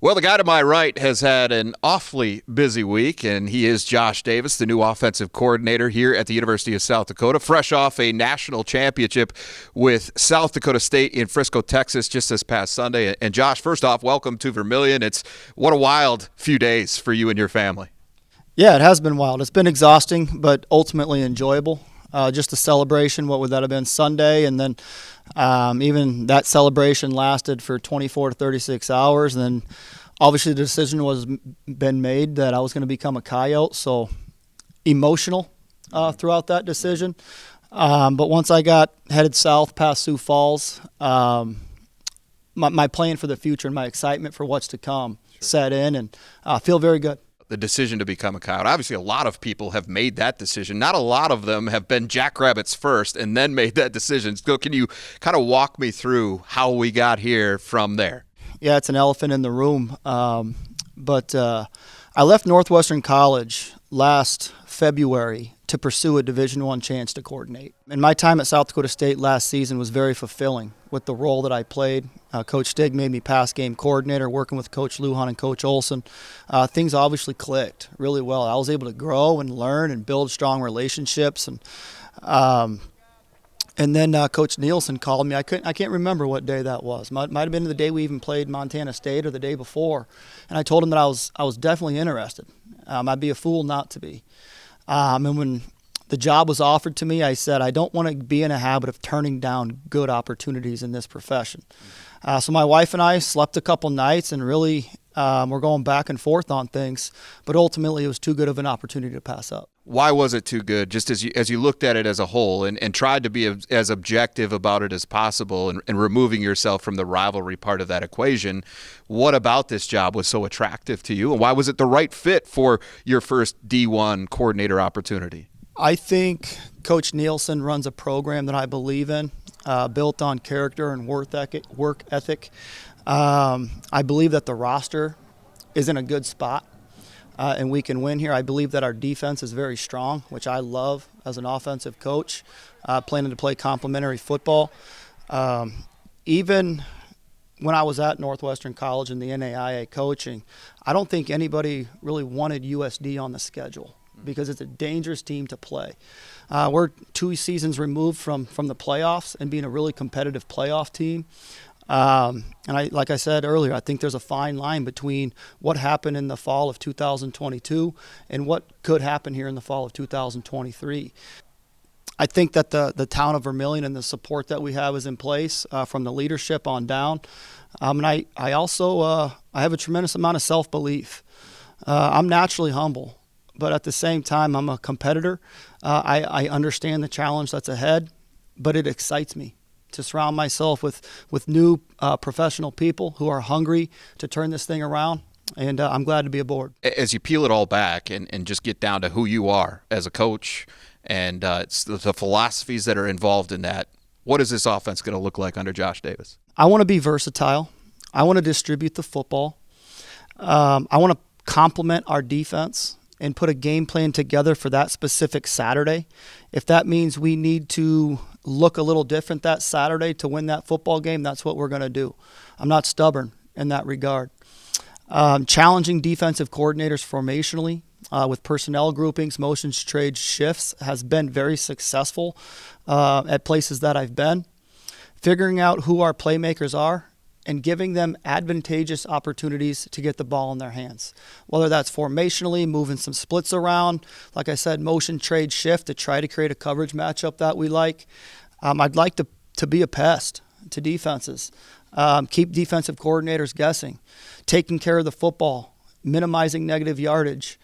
Well, the guy to my right has had an awfully busy week, and he is Josh Davis, the new offensive coordinator here at the University of South Dakota, fresh off a national championship with South Dakota State in Frisco, Texas, just this past Sunday. And Josh, first off, welcome to Vermilion. What a wild few days for you and your family. Yeah, it has been wild. It's been exhausting, but ultimately enjoyable. Just a celebration, what would that have been, Sunday, and then even that celebration lasted for 24 to 36 hours, and then obviously the decision was been made that I was going to become a Coyote, so emotional throughout that decision. But once I got headed south past Sioux Falls, my plan for the future and my excitement for what's to come set in, and I feel very good. The decision to become a Coyote. Obviously, a lot of people have made that decision. Not a lot of them have been Jackrabbits first and then made that decision. So can you kind of walk me through how we got here from there? Yeah, it's an elephant in the room. But I left Northwestern College last February to pursue a Division I chance to coordinate. And my time at South Dakota State last season was very fulfilling with the role that I played. Coach Stig made me pass game coordinator, working with Coach Lujan and Coach Olsen. Things obviously clicked really well. I was able to grow and learn and build strong relationships. And then Coach Nielsen called me. I can't remember what day that was. Might have been the day we even played Montana State or the day before. And I told him that I was definitely interested. I'd be a fool not to be. And when the job was offered to me, I said I don't want to be in a habit of turning down good opportunities in this profession. So my wife and I slept a couple nights and really we're going back and forth on things. But ultimately, it was too good of an opportunity to pass up. Why was it too good? Just as you looked at it as a whole and tried to be as objective about it as possible and removing yourself from the rivalry part of that equation, what about this job was so attractive to you? And why was it the right fit for your first D1 coordinator opportunity? I think Coach Nielsen runs a program that I believe in, built on character and work ethic. I believe that the roster is in a good spot. And we can win here. I believe that our defense is very strong, which I love as an offensive coach, planning to play complementary football. Even when I was at Northwestern College in the NAIA coaching, I don't think anybody really wanted USD on the schedule because it's a dangerous team to play. We're 2 seasons removed from the playoffs and being a really competitive playoff team. And like I said earlier, I think there's a fine line between what happened in the fall of 2022 and what could happen here in the fall of 2023. I think that the town of Vermilion and the support that we have is in place from the leadership on down. And I also I have a tremendous amount of self-belief. I'm naturally humble, but at the same time, I'm a competitor. I understand the challenge that's ahead, but it excites me to surround myself with new professional people who are hungry to turn this thing around, and I'm glad to be aboard. As you peel it all back and just get down to who you are as a coach and it's the philosophies that are involved in that, what is this offense going to look like under Josh Davis? I want to be versatile. I want to distribute the football. I want to complement our defense and put a game plan together for that specific Saturday. If that means we need to look a little different that Saturday to win that football game, that's what we're going to do. I'm not stubborn in that regard. Challenging defensive coordinators formationally with personnel groupings, motions, trades, shifts has been very successful at places that I've been. Figuring out who our playmakers are and giving them advantageous opportunities to get the ball in their hands. Whether that's formationally, moving some splits around, like I said, motion, trade, shift to try to create a coverage matchup that we like. I'd like to be a pest to defenses, keep defensive coordinators guessing, taking care of the football, minimizing negative yardage.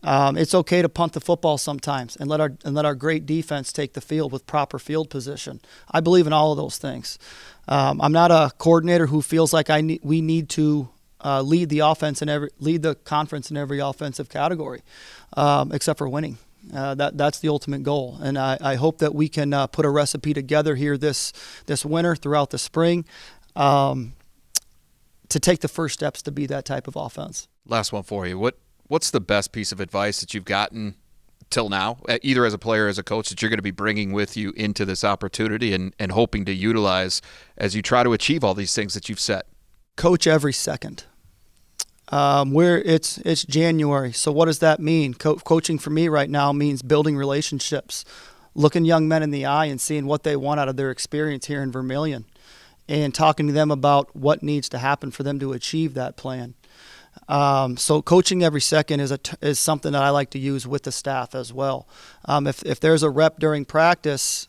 It's okay to punt the football sometimes and let our great defense take the field with proper field position. I believe in all of those things. I'm not a coordinator who feels like we need to lead the conference in every offensive category, except for winning. That's the ultimate goal, and I hope that we can put a recipe together here this winter throughout the spring to take the first steps to be that type of offense. Last one for you. What's the best piece of advice that you've gotten till now, either as a player or as a coach, that you're going to be bringing with you into this opportunity and hoping to utilize as you try to achieve all these things that you've set? Coach every second. Where it's January. So what does that mean? Coaching for me right now means building relationships, looking young men in the eye and seeing what they want out of their experience here in Vermilion, and talking to them about what needs to happen for them to achieve that plan. So coaching every second is something that I like to use with the staff as well. If there's a rep during practice,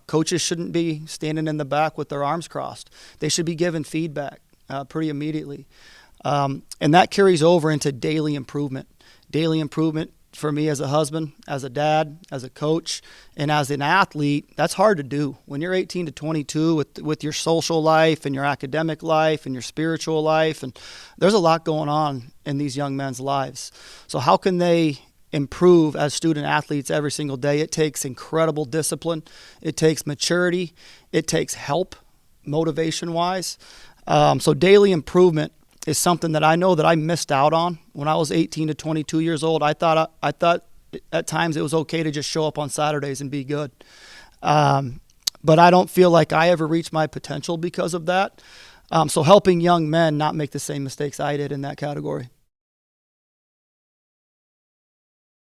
coaches shouldn't be standing in the back with their arms crossed. They should be giving feedback pretty immediately. And that carries over into daily improvement. Daily improvement for me as a husband, as a dad, as a coach, and as an athlete, that's hard to do. When you're 18 to 22 with your social life and your academic life and your spiritual life, and there's a lot going on in these young men's lives. So how can they improve as student athletes every single day? It takes incredible discipline. It takes maturity. It takes help motivation-wise. So daily improvement is something that I know that I missed out on when I was 18 to 22 years old. I thought at times it was okay to just show up on Saturdays and be good. But I don't feel like I ever reached my potential because of that. So helping young men not make the same mistakes I did in that category.